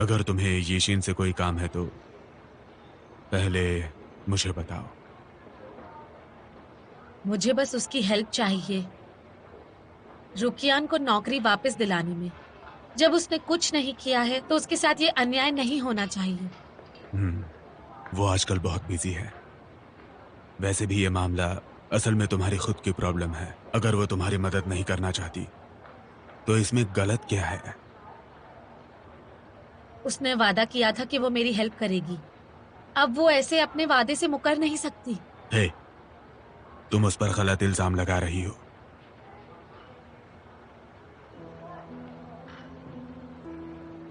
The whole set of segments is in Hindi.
अगर तुम्हें येशिन से कोई काम है तो पहले मुझे बताओ। मुझे बस उसकी हेल्प चाहिए रुकियान को नौकरी वापस दिलाने में। जब उसने कुछ नहीं किया है तो उसके साथ ये अन्याय नहीं होना चाहिए। वो आजकल बहुत बिजी है। वैसे भी ये मामला असल में तुम्हारी खुद की प्रॉब्लम है। अगर वो तुम्हारी मदद नहीं करना चाहती तो इसमें गलत क्या है? उसने वादा किया था कि वो मेरी हेल्प करेगी। अब वो ऐसे अपने वादे से मुकर नहीं सकती। हे, तुम उस पर गलत इल्जाम लगा रही हो।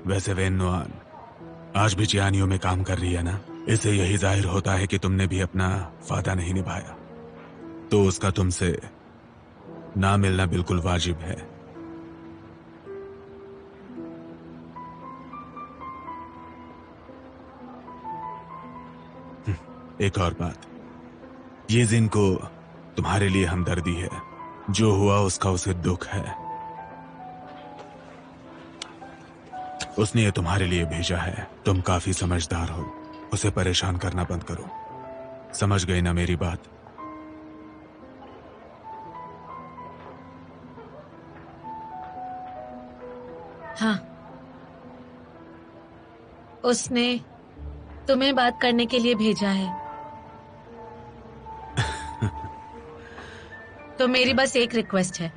वैसे वेन्नुआन आज भी जियानियों में काम कर रही है ना? इससे यही जाहिर होता है कि तुमने भी अपना वादा नहीं निभाया। तो उसका तुमसे ना मिलना बिल्कुल वाजिब है। एक और बात, ये जिन को तुम्हारे लिए हमदर्दी है। जो हुआ उसका उसे दुख है। उसने ये तुम्हारे लिए भेजा है। तुम काफी समझदार हो। उसे परेशान करना बंद करो। समझ गई ना मेरी बात? हाँ, उसने तुम्हें बात करने के लिए भेजा है। तो मेरी बस एक रिक्वेस्ट है।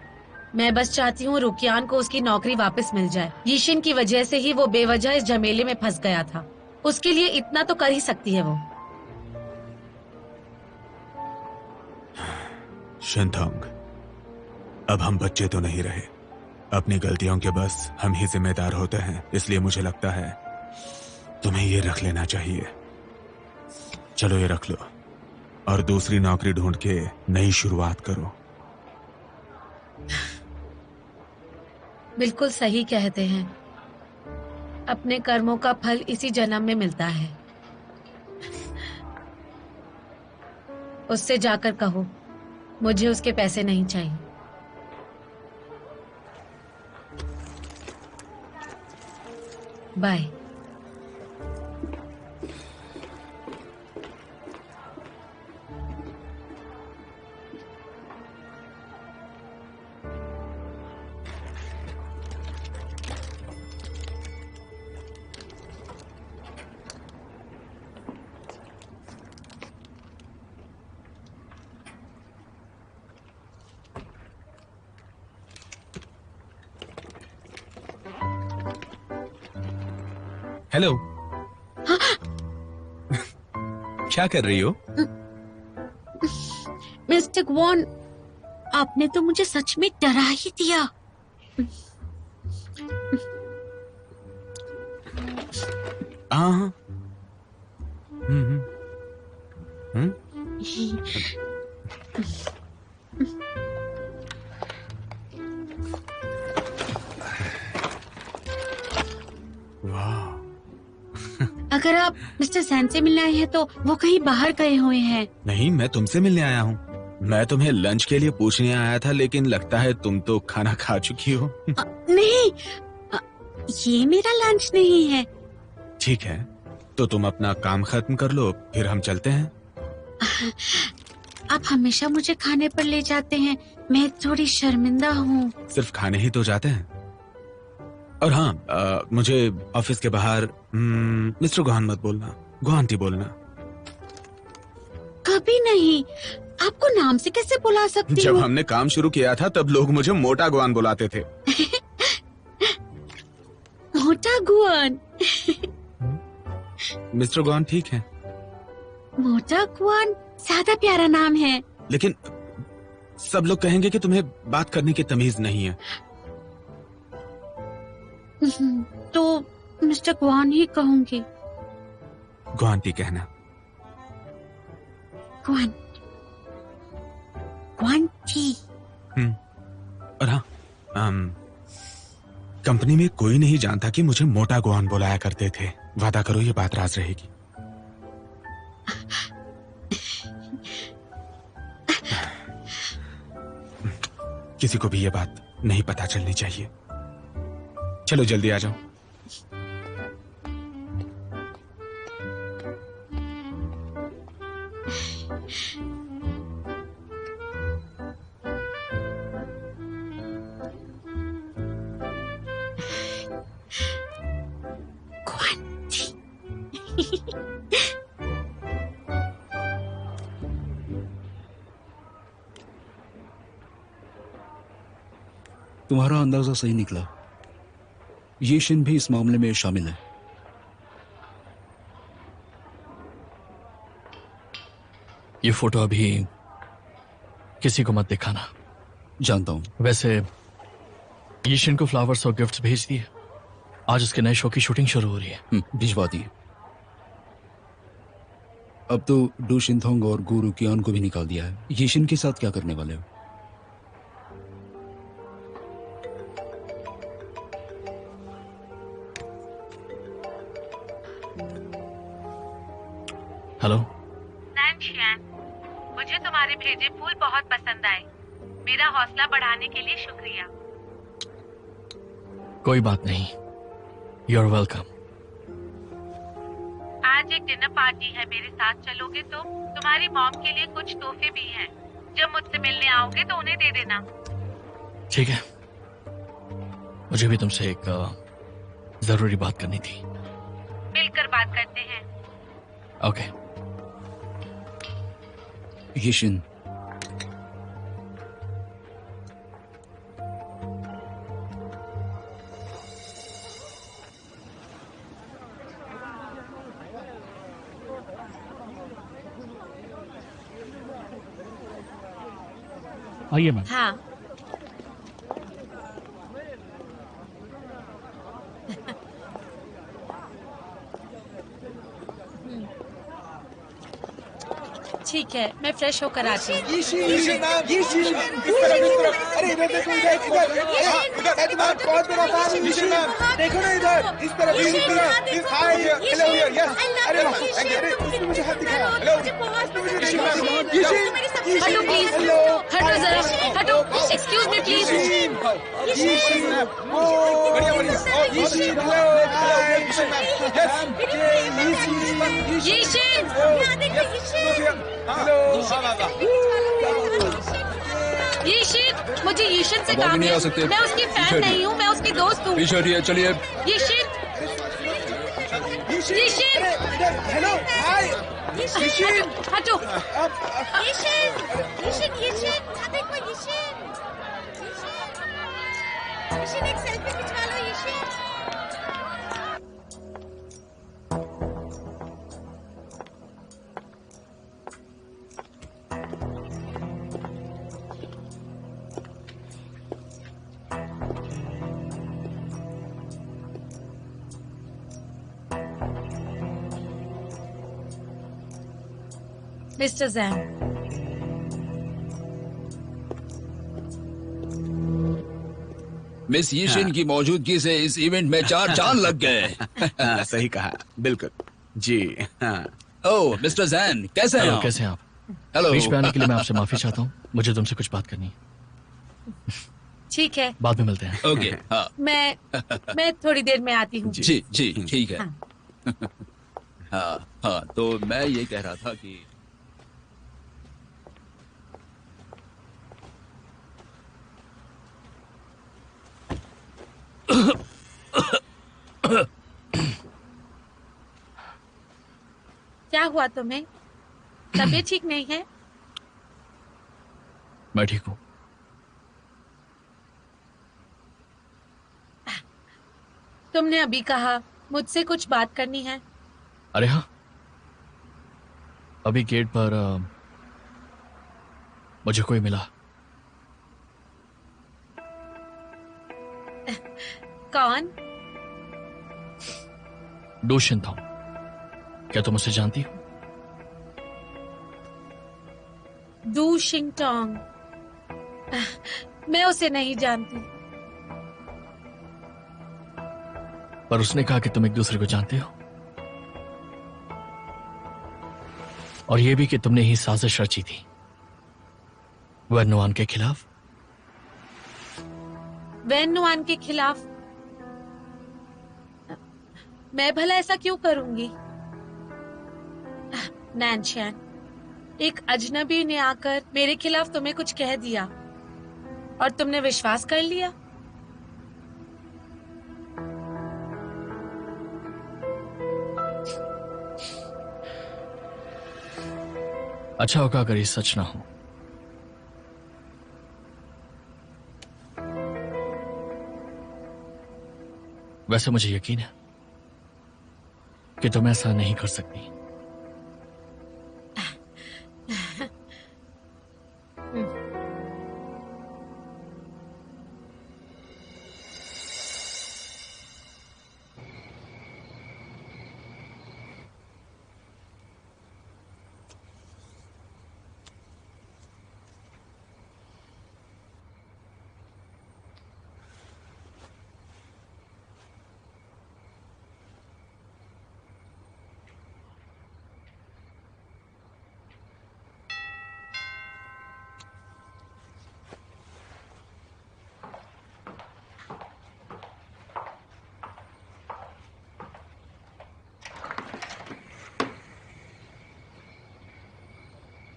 मैं बस चाहती हूँ रुकियान को उसकी नौकरी वापस मिल जाए। यीशिन की वजह से ही वो बेवजह इस झमेले में फंस गया था। उसके लिए इतना तो कर ही सकती है वो। शिनथोंग, अब हम बच्चे तो नहीं रहे। अपनी गलतियों के बस हम ही जिम्मेदार होते हैं। इसलिए मुझे लगता है तुम्हें ये रख लेना चाहिए। चलो ये रख लो और दूसरी नौकरी ढूंढ के नई शुरुआत करो। बिल्कुल सही कहते हैं। अपने कर्मों का फल इसी जन्म में मिलता है। उससे जाकर कहो मुझे उसके पैसे नहीं चाहिए। बाय। हेलो। क्या कर रही हो? मिस्टर ग्वान, आपने तो मुझे सच में डरा ही दिया। हाँ। वाह। अगर आप मिस्टर सैन से मिलने आए हैं तो वो कहीं बाहर गए हुए हैं। नहीं, मैं तुमसे मिलने आया हूँ। मैं तुम्हें लंच के लिए पूछने आया था, लेकिन लगता है तुम तो खाना खा चुकी हो। नहीं, ये मेरा लंच नहीं है। ठीक है, तो तुम अपना काम खत्म कर लो, फिर हम चलते हैं। आप हमेशा मुझे खाने पर ले जाते हैं। मैं थोड़ी शर्मिंदा हूँ। सिर्फ खाने ही तो जाते हैं। और हाँ, मुझे ऑफिस के बाहर मिस्टर गोहान मत बोलना, गोहांटी बोलना। कभी नहीं। आपको नाम से कैसे बुला सकती जब हूँ? हमने काम शुरू किया था तब लोग मुझे मोटा गोहान बुलाते थे। मोटा गुआन। मिस्टर गोहान ठीक है, मोटा गुआन ज्यादा प्यारा नाम है। लेकिन सब लोग कहेंगे कि तुम्हें बात करने की तमीज नहीं है। तो मिस्टर गुआन ही कहूंगी। गोहांटी कहना। गुआन, गुआंटी। और हाँ, कंपनी में कोई नहीं जानता कि मुझे मोटा गोहान बुलाया करते थे। वादा करो ये बात राज रहेगी। किसी को भी ये बात नहीं पता चलनी चाहिए। चलो जल्दी आ जाओ। तुम्हारा अंदाजा सही निकला, ये शिन भी इस मामले में शामिल है। ये फोटो अभी किसी को मत दिखाना। जानता हूं। वैसे यीशिन को फ्लावर्स और गिफ्ट्स भेज दिए। आज उसके नए शो की शूटिंग शुरू हो रही है। भिजवा दिए। अब तो डू शिनथोंग और गुरु कियान को भी निकाल दिया है। यीशिन के साथ क्या करने वाले हो? हेलो नैनशियान, मुझे तुम्हारे भेजे फूल बहुत पसंद आए। मेरा हौसला बढ़ाने के लिए शुक्रिया। कोई बात नहीं, यू आर वेलकम। आज एक डिनर पार्टी है, मेरे साथ चलोगे तो? तुम्हारी मॉम के लिए कुछ तोहफे भी हैं। जब मुझसे मिलने आओगे तो उन्हें दे देना। ठीक है, मुझे भी तुमसे एक जरूरी बात करनी थी। मिलकर बात करते हैं। ओके। यीशिन, आइए मैम। हाँ, ठीक है, मैं फ्रेश होकर आती हूँ। अरे इधर देखो, इधर बहुत बड़ा फैन है यीशिन मैम। देखो ना इधर, इस तरफ, इस तरफ। Hi, hello, yes. अरे अरे उसने मुझे हाथ दिखाया। Hello, Yixin ma'am. हटो प्लीज, हटो जरा, हटो। Excuse me please. Yixin ma'am, बढ़िया बढ़िया। Yixin, hello, hi, Yixin ma'am. Yes, Yixin, hello. Yixin, मुझे यीशिन से अब आगे काम नहीं आ है। सकते। मैं उसकी फैन पीछे नहीं हूँ, मैं उसकी दोस्त हूँ। पीछे हटिए, चलिए। यीशिन, यीशिन, हेलो, हाय, यीशिन। हटो। एक सेल्फी खिंचवा लो यीशिन। मिस्टर जैन, मिस यीशिन की मौजूदगी से इस इवेंट में 4 चांद लग गए। हाँ, सही कहा, बिल्कुल जी। हाँ, ओह मिस्टर जैन, कैसे हैं हेलो, आप? कैसे हैं आप? हेलो। बीच में आने के लिए मैं आपसे माफी चाहता हूँ। मुझे तुमसे कुछ बात करनी है। ठीक है, बाद में मिलते हैं। ओके, हाँ मैं थोड़ी देर में आती हूँ। जी जी ठीक है। हाँ। हाँ हाँ, तो मैं ये कह रहा था कि क्या हुआ तुम्हें? तबीयत ठीक नहीं है? मैं ठीक हूँ। तुमने अभी कहा मुझसे कुछ बात करनी है। अरे हाँ, अभी गेट पर मुझे कोई मिला। कौन? डू शिनथोंग। क्या तुम उसे जानती हो? डू शिनथोंग? मैं उसे नहीं जानती। पर उसने कहा कि तुम एक दूसरे को जानते हो, और यह भी कि तुमने ही साजिश रची थी वैन नुआन के खिलाफ। वैन नुआन के खिलाफ? मैं भला ऐसा क्यों करूंगी? नैनशियान, एक अजनबी ने आकर मेरे खिलाफ तुम्हें कुछ कह दिया और तुमने विश्वास कर लिया। अच्छा होगा अगर ये सच ना हो। वैसे मुझे यकीन है कि तुम ऐसा नहीं कर सकती।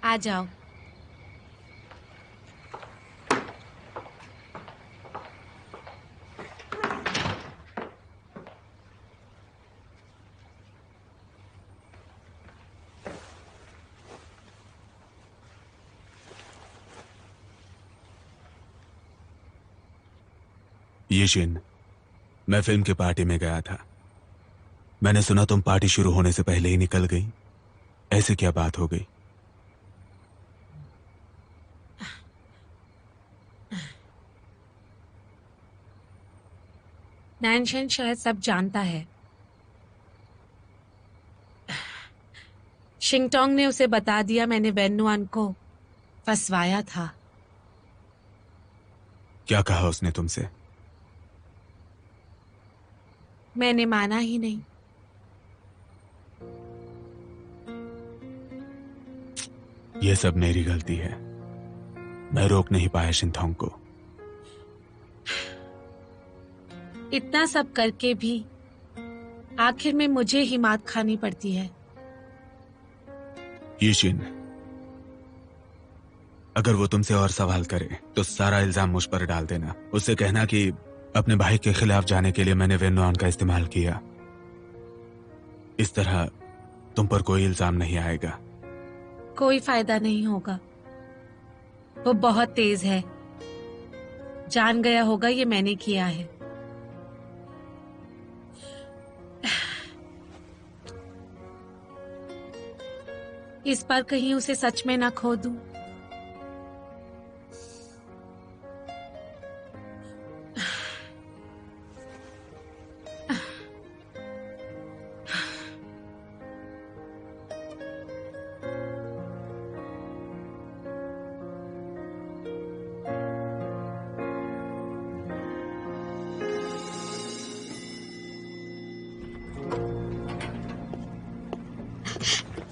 आ जाओ। यीशिन, मैं फिल्म की पार्टी में गया था। मैंने सुना तुम पार्टी शुरू होने से पहले ही निकल गई। ऐसे क्या बात हो गई? नैनशन शायद सब जानता है। शिंगटोंग ने उसे बता दिया मैंने वेन्नुआन को फंसवाया था। क्या कहा उसने तुमसे? मैंने माना ही नहीं। यह सब मेरी गलती है। मैं रोक नहीं पाया शिंथोंग को। इतना सब करके भी आखिर में मुझे ही मात खानी पड़ती है। यीशिन, अगर वो तुमसे और सवाल करे तो सारा इल्जाम मुझ पर डाल देना। उससे कहना कि अपने भाई के खिलाफ जाने के लिए मैंने वेन्नुआन का इस्तेमाल किया। इस तरह तुम पर कोई इल्जाम नहीं आएगा। कोई फायदा नहीं होगा। वो बहुत तेज है। जान गया होगा ये मैंने किया है। इस बार कहीं उसे सच में ना खो दूं।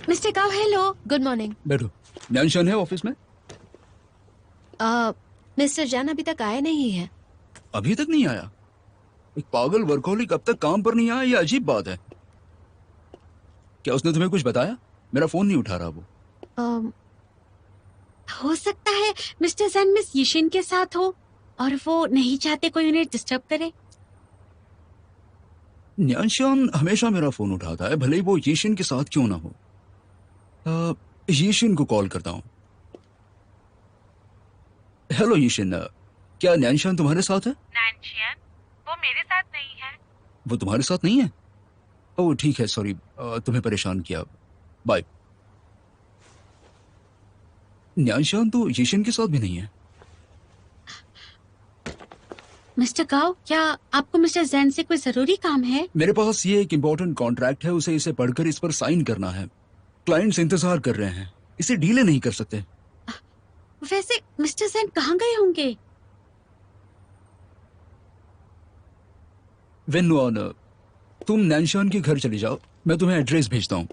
मिस्टर काव, हेलो, गुड मॉर्निंग। बैठो। नैनशन है ऑफिस में? मिस्टर जैन अभी तक आए नहीं है। अभी तक नहीं आया? एक पागल वर्कहोलिक अब तक काम पर नहीं आया, ये अजीब बात है। क्या उसने तुम्हें कुछ बताया? मेरा फोन नहीं उठा रहा वो। हो सकता है मिस्टर जैन मिस यीशिन के साथ हो और वो नहीं चाहते कोई उन्हें डिस्टर्ब करे। न्यानशान हमेशा मेरा फोन उठाता है, भले ही वो यीशिन के साथ क्यों ना हो। यीशिन को कॉल करता हूँ। हेलो यीशिन, क्या न्यानशान तुम्हारे साथ है? नैनशियन, वो मेरे साथ नहीं है। वो तुम्हारे साथ नहीं है? ओह ठीक है, सॉरी तुम्हें परेशान किया। बाय। न्यानशान तो यीशिन के साथ भी नहीं है। मिस्टर काव, क्या आपको मिस्टर जैन से कोई जरूरी काम है? मेरे पास ये एक इम्पोर्टेंट कॉन्ट्रैक्ट है, उसे इसे पढ़कर इस पर साइन करना है। क्लाइंट्स इंतजार कर रहे हैं, इसे डीले नहीं कर सकते। वैसे मिस्टर जैन कहाँ गए होंगे? वेन्नुआन, तुम नैनशान के घर चले जाओ, मैं तुम्हें एड्रेस भेजता हूँ।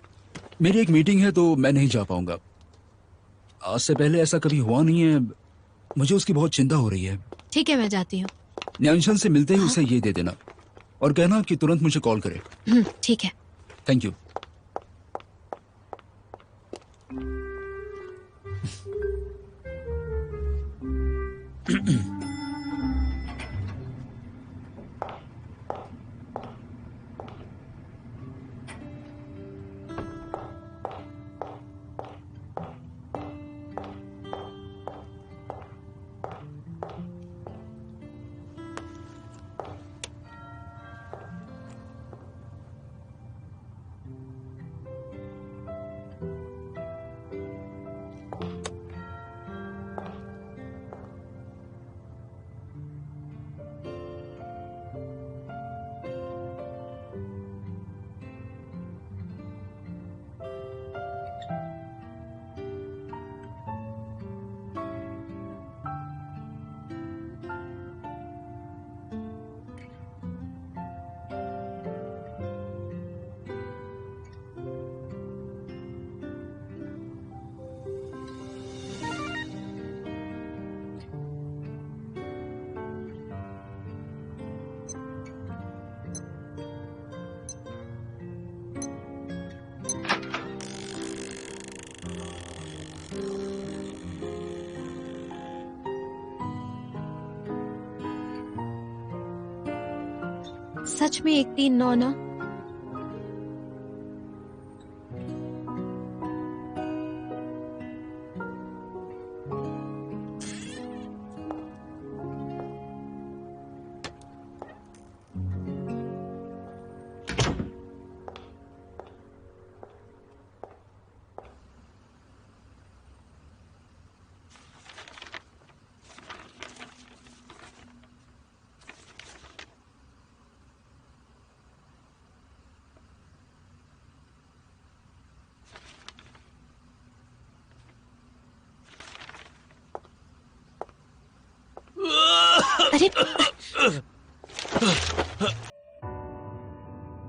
मेरी एक मीटिंग है तो मैं नहीं जा पाऊंगा। आज से पहले ऐसा कभी हुआ नहीं है, मुझे उसकी बहुत चिंता हो रही है। ठीक है, मैं जाती हूँ। न्यानशान से मिलते ही उसे ये दे देना और कहना कि तुरंत मुझे कॉल करे। ठीक है। Thank you. सच में 139 ना? अरे